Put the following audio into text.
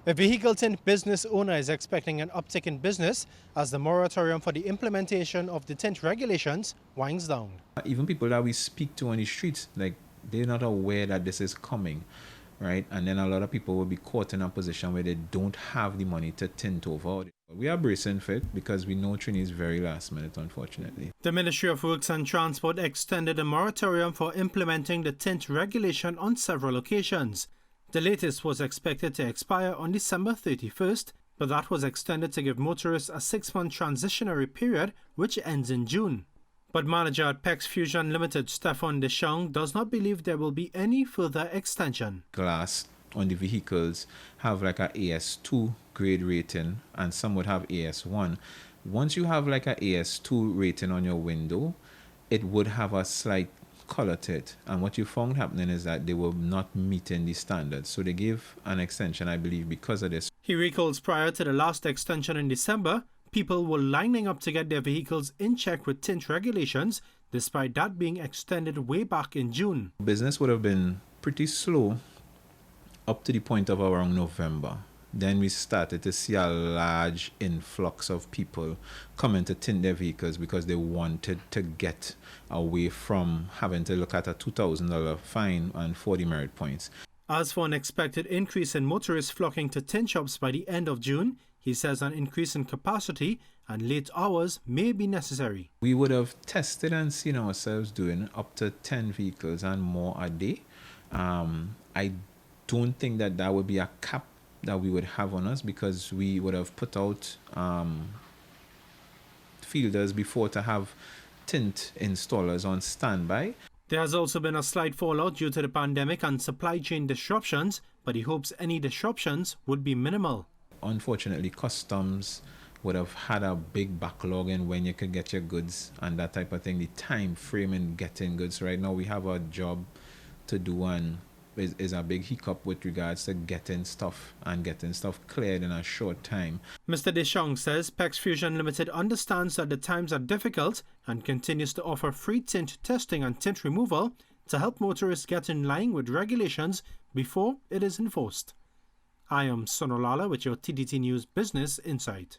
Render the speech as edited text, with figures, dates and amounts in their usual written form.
A vehicle tint business owner is expecting an uptick in business as the moratorium for the implementation of the tint regulations winds down. Even people that we speak to on the streets, like, they're not aware that this is coming, right? And then a lot of people will be caught in a position where they don't have the money to tint over. We are bracing for it because we know Trini is very last minute, unfortunately. The Ministry of Works and Transport extended a moratorium for implementing the tint regulation on several occasions. The latest was expected to expire on December 31st, but that was extended to give motorists a 6-month transitionary period, which ends in June. But manager at Pecs Fusion Limited, Stefan Deschamps, does not believe there will be any further extension. Glass on the vehicles have like a AS2 grade rating, and some would have AS1. Once you have like a AS2 rating on your window, it would have a slight color to it, and what you found happening is that they were not meeting the standards, so they gave an extension, I believe, because of this. He recalls prior to the last extension in December, people were lining up to get their vehicles in check with tint regulations, despite that being extended way back in June. Business would have been pretty slow up to the point of around November. Then we started to see a large influx of people coming to tint their vehicles because they wanted to get away from having to look at a $2,000 fine and 40 merit points. As for an expected increase in motorists flocking to tint shops by the end of June, he says an increase in capacity and late hours may be necessary. We would have tested and seen ourselves doing up to 10 vehicles and more a day. I don't think that that would be a cap that we would have on us, because we would have put out fielders before to have tint installers on standby. There has also been a slight fallout due to the pandemic and supply chain disruptions, but he hopes any disruptions would be minimal. Unfortunately, customs would have had a big backlog in when you could get your goods and that type of thing. The time frame in getting goods right now, we have a job to do, and is a big hiccup with regards to getting stuff cleared in a short time. Mr. Deschamps says Pecs Fusion Limited understands that the times are difficult and continues to offer free tint testing and tint removal to help motorists get in line with regulations before it is enforced. I am Sunil Lalla with your TDT News Business Insight.